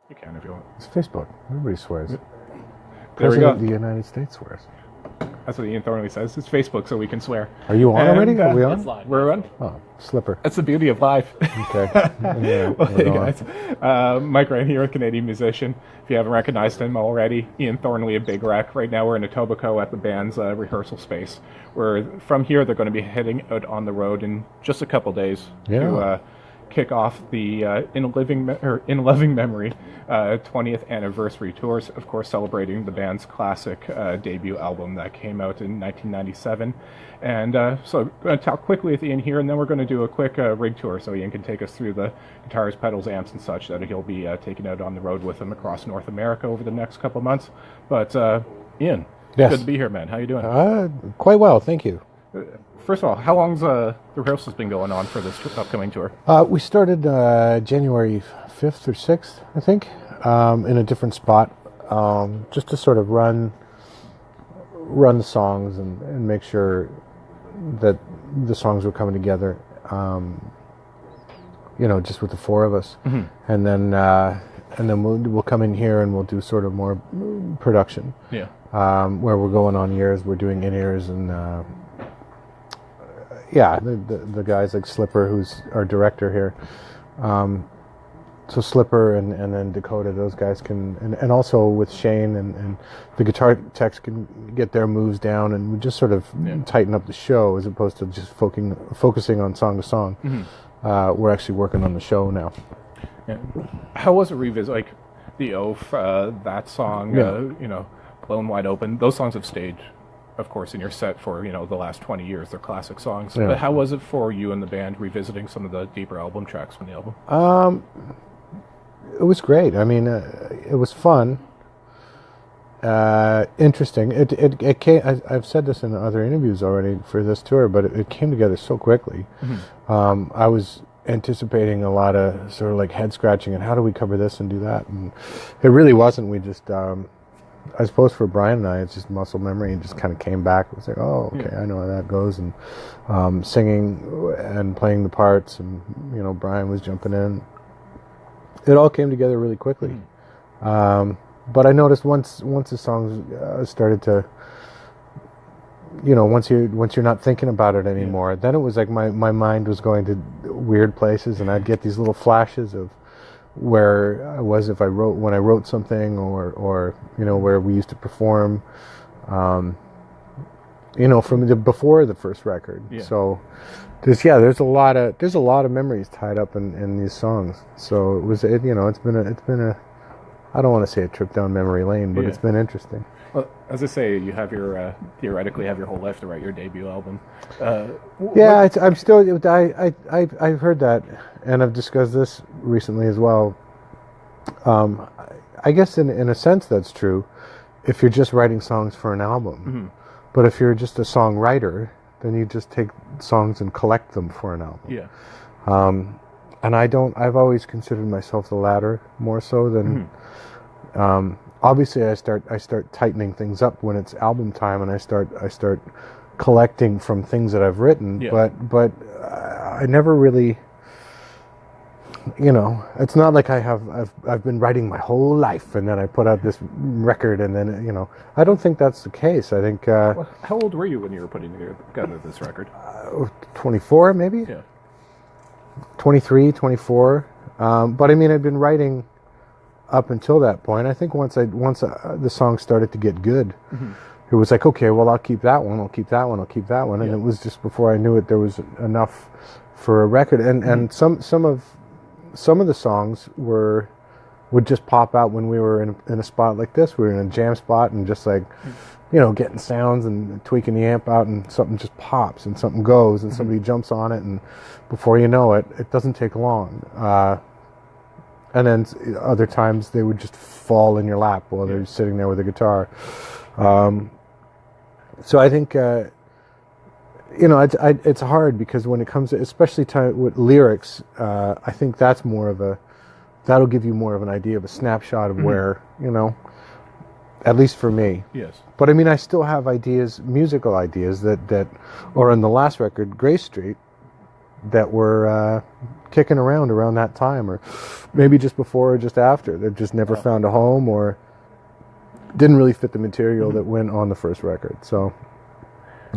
You can if you want. It's Facebook. Everybody swears. There we President go. of the United States swears. That's what Ian Thornley says. It's Facebook, so we can swear. Are you on already? Are we on? It's live. We're on. Oh, slipper. That's the beauty of live. Okay. Yeah, Well, hey going. guys, Mike Raine here, a Canadian musician. If you haven't recognized him already, Ian Thornley, a big wreck. Right now we're in Etobicoke at the band's rehearsal space. From here they're going to be heading out on the road in just a couple days to kick off the In Loving Memory 20th anniversary tours, of course celebrating the band's classic debut album that came out in 1997. And so I'm going to talk quickly with Ian here, and then we're going to do a quick rig tour so Ian can take us through the guitars, pedals, amps, and such that he'll be taking out on the road with him across North America over the next couple months. But Ian, Yes. good to be here, man. How you doing? Quite well, thank you. First of all, how long's the rehearsals been going on for this upcoming tour? We started January 5th or 6th, I think, in a different spot, just to sort of run the songs and make sure that the songs were coming together, just with the four of us. Mm-hmm. And then we'll come in here and we'll do sort of more production. Yeah. Where we're going on ears, we're doing in-ears and... the guys like Slipper, who's our director here. So Slipper and then Dakota, those guys can, and also with Shane and the guitar techs can get their moves down, and we just sort of tighten up the show as opposed to just focusing on song to song. Mm-hmm. We're actually working on the show now. Yeah. How was it revisit, like the Oath, that song, Blown Wide Open? Those songs have stayed, of course, in your set for, the last 20 years. They're classic songs. Yeah. But how was it for you and the band revisiting some of the deeper album tracks from the album? It was great. I mean, it was fun, interesting. It came, I've said this in other interviews already for this tour, but it came together so quickly. Mm-hmm. I was anticipating a lot of sort of like head scratching and how do we cover this and do that, and it really wasn't. We just I suppose for Brian and I, it's just muscle memory and just kind of came back. It was like, oh, okay, yeah. I know how that goes. And singing and playing the parts, and, Brian was jumping in. It all came together really quickly. But I noticed once the songs started to, once you're not thinking about it anymore, then it was like my mind was going to weird places, and I'd get these little flashes of where I was when I wrote something, or where we used to perform, from before the first record. Yeah. So there's a lot of memories tied up in these songs. So it's been a I don't want to say a trip down memory lane, but it's been interesting. Well, as I say, you have your theoretically have your whole life to write your debut album. I'm still. I've heard that, and I've discussed this recently as well. I guess in a sense that's true, if you're just writing songs for an album. Mm-hmm. But if you're just a songwriter, then you just take songs and collect them for an album. Yeah. And I've always considered myself the latter more so than. Mm-hmm. Obviously, I start tightening things up when it's album time, and I start collecting from things that I've written. Yeah. But I never really, it's not like I've been writing my whole life, and then I put out this record, and then I don't think that's the case. I think. How old were you when you were putting together this record? 24, maybe. Yeah. 23, 24. But I mean, I'd been writing up until that point. I think once the song started to get good, mm-hmm. It was like, okay, well, I'll keep that one, and it was just before I knew it, there was enough for a record. And mm-hmm. and some of the songs would just pop out when we were in a spot like this. We were in a jam spot and just like, getting sounds and tweaking the amp out, and something just pops and something goes and mm-hmm. somebody jumps on it, and before you know it, it doesn't take long. And then other times they would just fall in your lap while they're sitting there with a guitar. So I think, it's hard because when it comes to, especially with lyrics, I think that'll give you more of an idea of a snapshot of mm-hmm. where, at least for me. Yes. But I mean, I still have musical ideas that or in the last record, Grace Street, that were kicking around that time, or maybe just before or just after. They've just never found a home, or didn't really fit the material that went on the first record. So,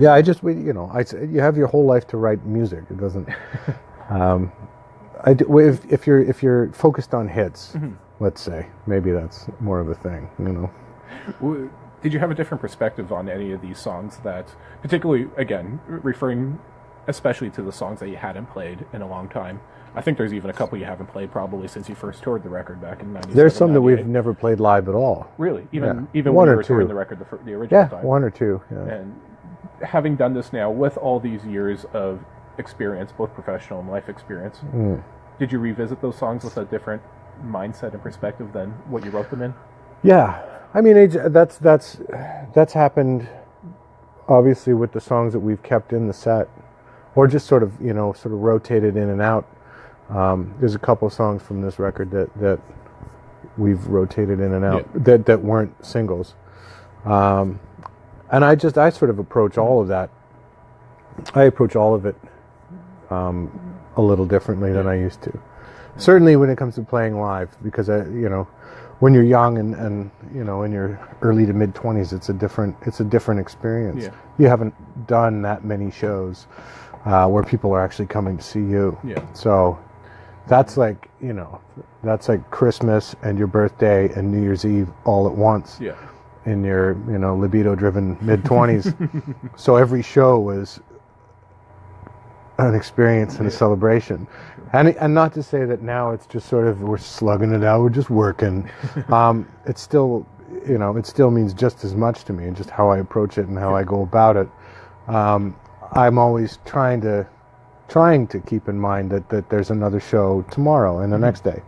yeah, you have your whole life to write music. It doesn't. If you're focused on hits, let's say, maybe that's more of a thing. Did you have a different perspective on any of these songs that, particularly, again, referring especially to the songs that you hadn't played in a long time? I think there's even a couple you haven't played probably since you first toured the record back in '97. There's some that we've never played live at all. Really? Even one when you or were two. touring the record the original time? Yeah, one or two. Yeah. And having done this now, with all these years of experience, both professional and life experience, did you revisit those songs with a different mindset and perspective than what you wrote them in? Yeah. I mean, that's happened, obviously, with the songs that we've kept in the set, or just sort of rotated in and out. There's a couple of songs from this record that we've rotated in and out that weren't singles, and I sort of approach all of that. I approach all of it a little differently than I used to. Certainly when it comes to playing live, because when you're young and in your early to mid 20s, it's a different experience. Yeah. You haven't done that many shows where people are actually coming to see you. Yeah. So that's like Christmas and your birthday and New Year's Eve all at once. Yeah. In your libido driven mid 20s. So every show was an experience and a celebration. And not to say that now it's just sort of we're slugging it out, we're just working. It's still, it still means just as much to me, and just how I approach it and how I go about it. I'm always trying to keep in mind that there's another show tomorrow and the next day.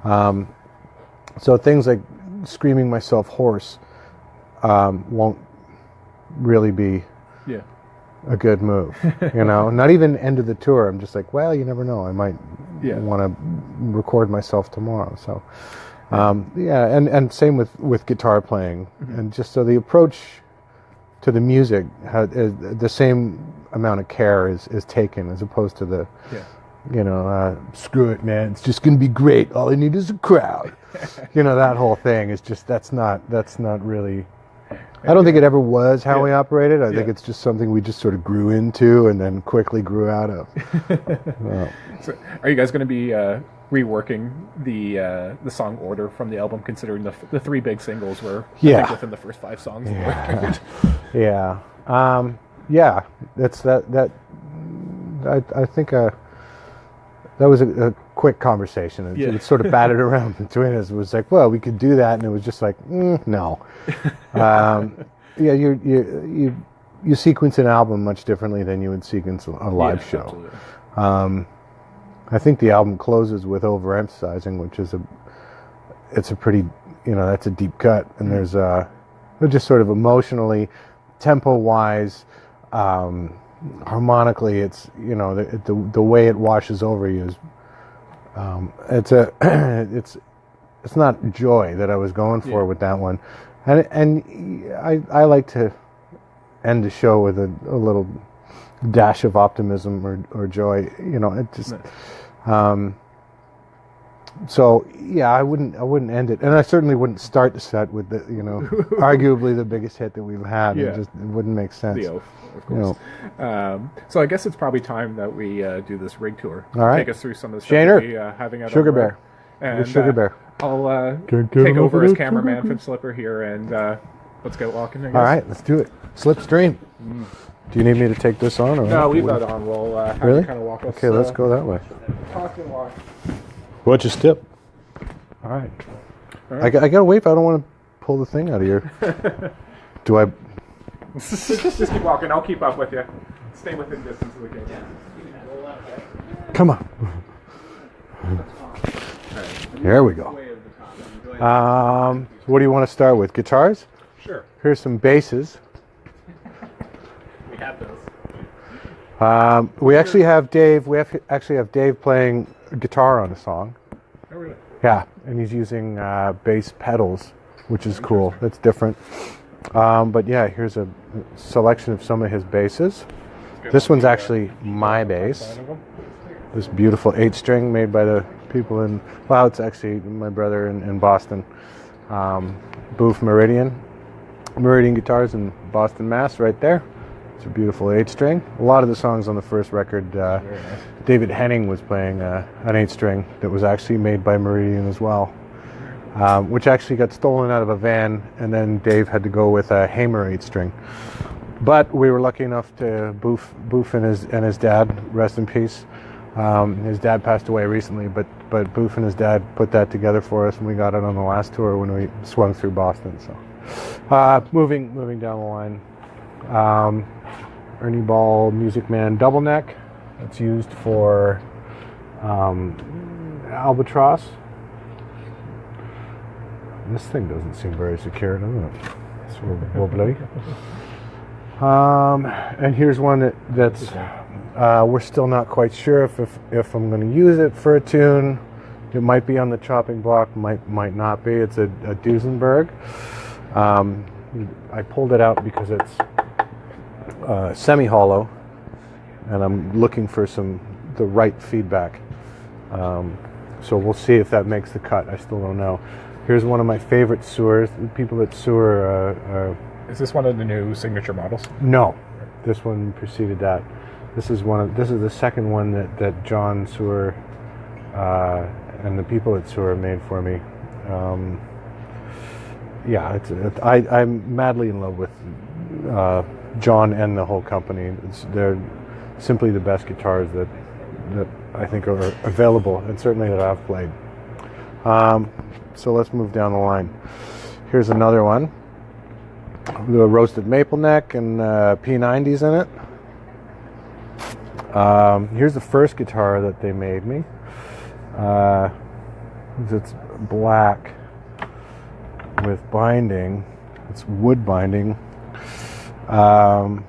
So things like screaming myself hoarse won't really be a good move. Not even end of the tour. I'm just like, well, you never know. I might want to record myself tomorrow. So, and same with guitar playing. And just so the approach to the music, the same amount of care is taken, as opposed to the, screw it, man. It's just going to be great. All I need is a crowd. That whole thing is just, that's not really... I don't think it ever was how we operated. I think it's just something we just sort of grew into and then quickly grew out of. So are you guys going to be reworking the song order from the album, considering the three big singles were I think within the first 5 songs of the record? That's that. I think that was a quick conversation. It sort of batted around between us. It was like, well, we could do that, and it was just like, no. You sequence an album much differently than you would sequence a live show. I think the album closes with overemphasizing, which is it's a pretty, that's a deep cut, and there's just sort of emotionally, tempo-wise, harmonically, it's the way it washes over you is it's not joy that I was going for with that one, and I like to end the show with a little dash of optimism or joy. It just so I wouldn't end it, and I certainly wouldn't start the set with the arguably the biggest hit that we've had. It wouldn't make sense. The Oath, of course. So I guess it's probably time that we do this rig tour. All right. Take us through some of the stuff we'll be having out Sugar on the road. Bear. And Sugar Bear. I'll take over as cameraman from Slipper here, and let's get walking, I guess. All right, let's do it. Slipstream. Do you need me to take this on? Or no, leave that on. We'll have you kind of walk us. Okay, let's go that way. Talk and walk. What's your step? All right. I gotta wait. I don't want to pull the thing out of here. Do I? Just keep walking. I'll keep up with you. Stay within distance of the gate. Come on. Here we go. What do you want to start with? Guitars? Sure. Here's some basses. We have those. We actually have Dave. Have Dave playing guitar on a song. Oh, really? Yeah, and he's using bass pedals, which is cool. That's different. But yeah, here's a selection of some of his basses. This one's actually my bass. this beautiful 8-string made by the people in, well, it's actually my brother in Boston, Booth Meridian Guitars in Boston, Mass, right there. It's a beautiful 8-string. A lot of the songs on the first record, Nice. David Henning was playing an 8-string that was actually made by Meridian as well, which actually got stolen out of a van, and then Dave had to go with a Hamer 8-string. But we were lucky enough to Boof and his dad, rest in peace. His dad passed away recently, but Boof and his dad put that together for us, and we got it on the last tour when we swung through Boston. So, moving down the line, Ernie Ball Music Man double neck. It's used for albatross. This thing doesn't seem very secure, does it? It's wobbly. And here's one that's we're still not quite sure if I'm going to use it for a tune. It might be on the chopping block, might not be. It's a Duesenberg. I pulled it out because it's semi-hollow, and I'm looking for the right feedback. So we'll see if that makes the cut. I still don't know. Here's one of my favorite Suhrs. The people at Suhr Is this one of the new signature models? No, this one preceded that. This is the second one that John Suhr and the people at Suhr made for me. I'm madly in love with John and the whole company. They're simply the best guitars that I think are available, and certainly that I've played. So let's move down the line. Here's another one. The roasted maple neck and P90s in it. Here's the first guitar that they made me. It's black with binding. It's wood binding. And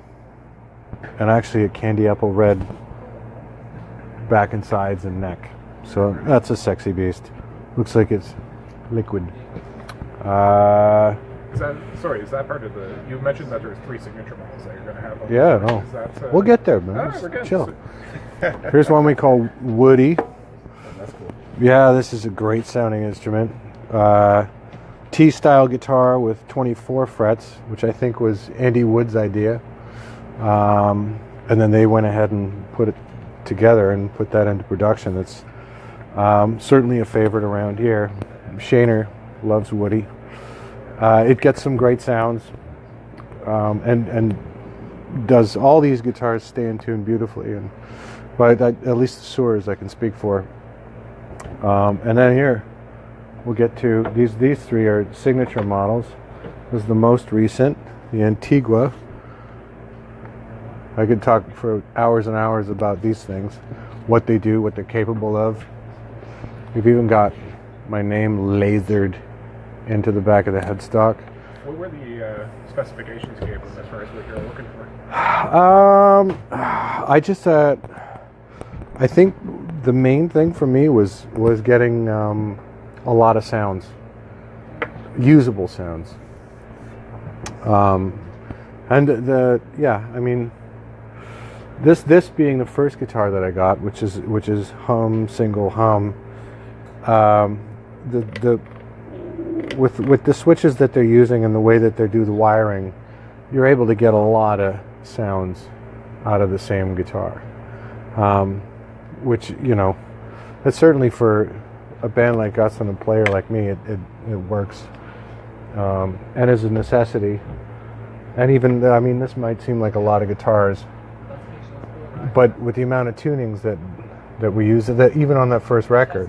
actually a candy apple red back and sides and neck. So that's a sexy beast. Looks like it's liquid. Is that part of the... You mentioned that there's 3 signature models that you're going to have on Yeah, the no. Is that, We'll get there, man. we're good. Chill. Here's one we call Woody. That's cool. Yeah, this is a great sounding instrument. T-style guitar with 24 frets, which I think was Andy Wood's idea. And then they went ahead and put it together and put that into production. It's certainly a favorite around here. Shaner loves Woody. It gets some great sounds, and does all these guitars stay in tune beautifully. And but at least the Suhrs I can speak for. And then here we'll get to these 3 are signature models. This is the most recent, the Antigua. I could talk for hours and hours about these things, what they do, what they're capable of. We've even got my name lasered into the back of the headstock. What were the specifications you gave them as far as what you're looking for? I think the main thing for me was getting a lot of sounds, usable sounds. This being the first guitar that I got, which is hum, single hum. With the switches that they're using and the way that they do the wiring, you're able to get a lot of sounds out of the same guitar, which, that's certainly for a band like us and a player like me, it works, and is a necessity. And even, this might seem like a lot of guitars, but with the amount of tunings that we use, that even on that first record,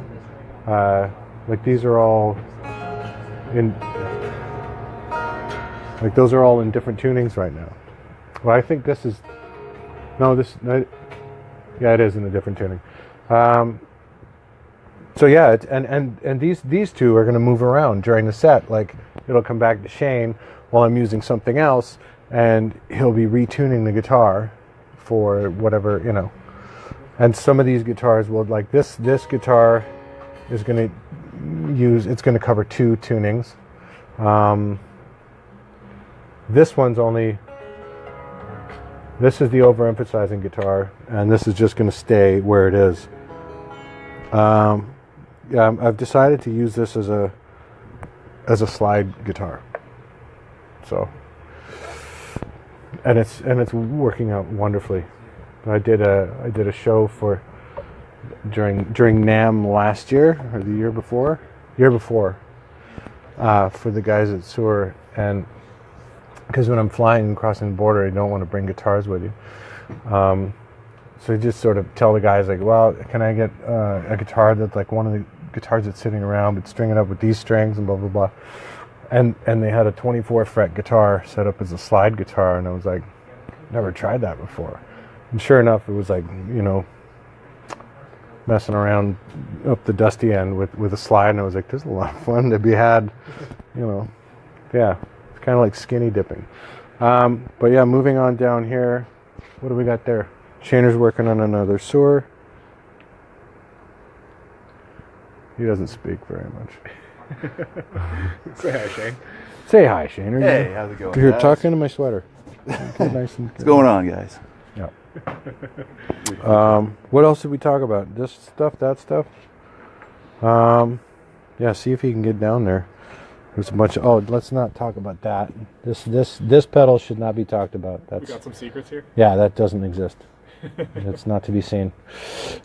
like these are all those are all in different tunings right now. Well, I think this is it is in a different tuning. So yeah, and these 2 are going to move around during the set. Like, it'll come back to Shane while I'm using something else, and he'll be retuning the guitar for whatever, And some of these guitars will, like this guitar is going to cover 2 tunings. This is the overemphasizing guitar, and this is just going to stay where it is. Yeah, I've decided to use this as a slide guitar. So, and it's working out wonderfully. I did a show during NAMM last year or the year before, for the guys at Suhr, and because when I'm flying and crossing the border, you don't want to bring guitars with you. So you just sort of tell the guys, like, well, can I get a guitar that's like one of the guitars that's sitting around, but string it up with these strings and blah, blah, blah. And they had a 24 fret guitar set up as a slide guitar, and I was like, never tried that before. And sure enough, it was like, messing around up the dusty end with a slide, and I was like, there's a lot of fun to be had, Yeah, it's kind of like skinny dipping. But yeah, moving on down here, what do we got there? Shainer's working on another Suhr. He doesn't speak very much. Say hi, Shane. Say hi, Shainer. Hey, how's it going? You're guys? talking to my sweater. Good, nice and good. What's going on, guys? Yeah. What else did we talk about? This stuff, that stuff. Yeah. See if he can get down there. There's a bunch of. Oh, let's not talk about that. This pedal should not be talked about. We got some secrets here. Yeah, that doesn't exist. It's not to be seen.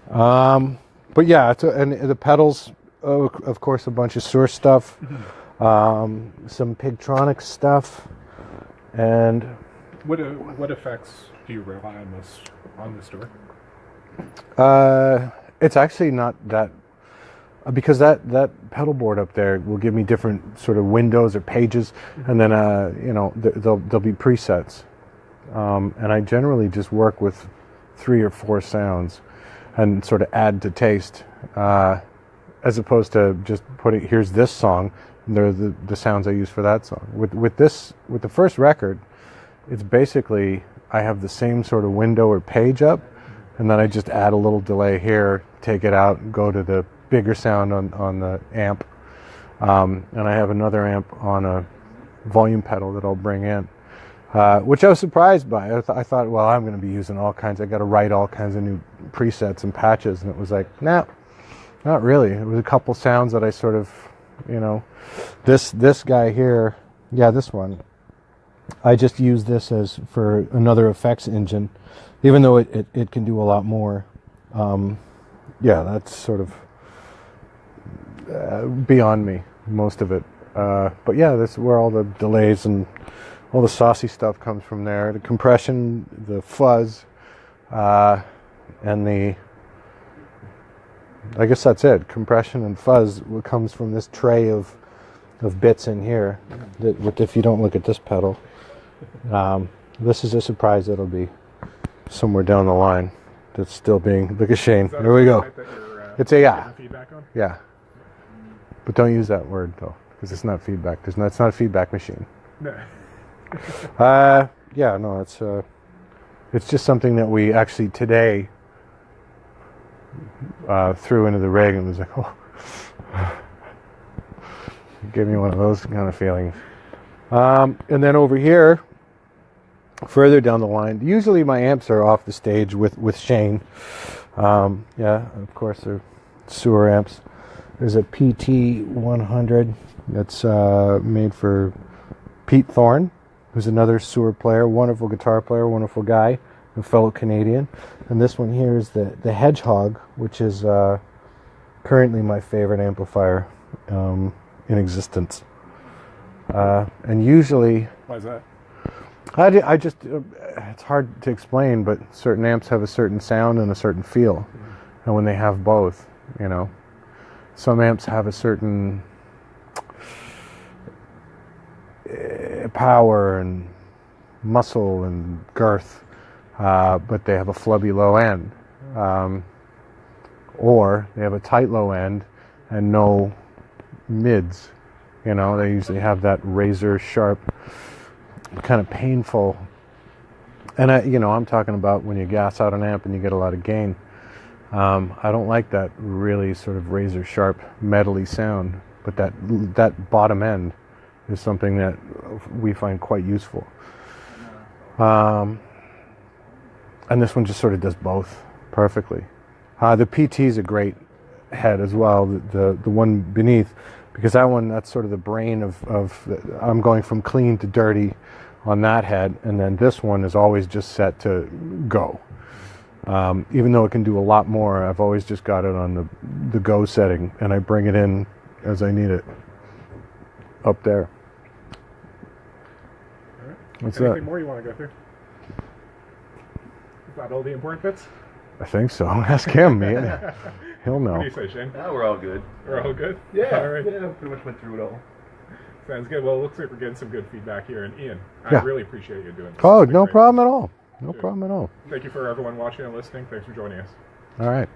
But yeah, and the pedals. Of course, a bunch of Suhr stuff. Some Pigtronic stuff, and what effects do you rely on this tour? it's actually not that, because that pedal board up there will give me different sort of windows or pages, and then there'll be presets, and I generally just work with 3 or 4 sounds and sort of add to taste, as opposed to just putting, here's this song, and they're the sounds I use for that song. With the first record, it's basically, I have the same sort of window or page up, and then I just add a little delay here, take it out, and go to the bigger sound on the amp, and I have another amp on a volume pedal that I'll bring in, which I was surprised by. I thought, well, I'm going to be using all kinds, I got to write all kinds of new presets and patches, and it was like, nah, not really. It was a couple sounds that I sort of, this guy here, yeah, this one, I just use this as for another effects engine, even though it can do a lot more. Yeah, that's sort of beyond me, most of it. But yeah, that's where all the delays and all the saucy stuff comes from there. The compression, the fuzz, and I guess that's it. Compression and fuzz comes from this tray of bits in here. That, if you don't look at this pedal, this is a surprise that'll be somewhere down the line. That's still being. Look at Shane. There we go. It's a yeah. Feedback on? Yeah. But don't use that word though, because it's not feedback. It's not a feedback machine. No. Yeah. No. It's just something that we actually today threw into the rig, and was like, oh, give me one of those kind of feelings. And then over here, further down the line, usually my amps are off the stage with Shane. Yeah, of course they're Suhr amps. There's a PT100 that's made for Pete Thorne, who's another Suhr player, wonderful guitar player, wonderful guy, a fellow Canadian. And this one here is the Hedgehog, which is currently my favorite amplifier in existence. And usually, Why is that? I just, it's hard to explain, but certain amps have a certain sound and a certain feel. And when they have both, some amps have a certain power and muscle and girth, but they have a flubby low end. Or they have a tight low end and no mids. They usually have that razor sharp, kind of painful, and I'm talking about when you gas out an amp and you get a lot of gain. I don't like that really sort of razor sharp metally sound, but that bottom end is something that we find quite useful. And this one just sort of does both perfectly. The PT's a great head as well, the one beneath, because that's sort of the brain of I'm going from clean to dirty on that head, and then this one is always just set to go. Even though it can do a lot more, I've always just got it on the go setting, and I bring it in as I need it up there. All right. What's Anything that? more you want to go through? Is that all the important bits? I think so. Ask him, man. He'll know. What do you say, Shane? Now we're all good. We're all good? Yeah, All right. yeah, pretty much went through it all. Sounds good. Well, it looks like we're getting some good feedback here. And Ian, Yeah. I really appreciate you doing this. Oh, It's been no great. problem at all. No Sure. problem at all. Thank you for everyone watching and listening. Thanks for joining us. All right.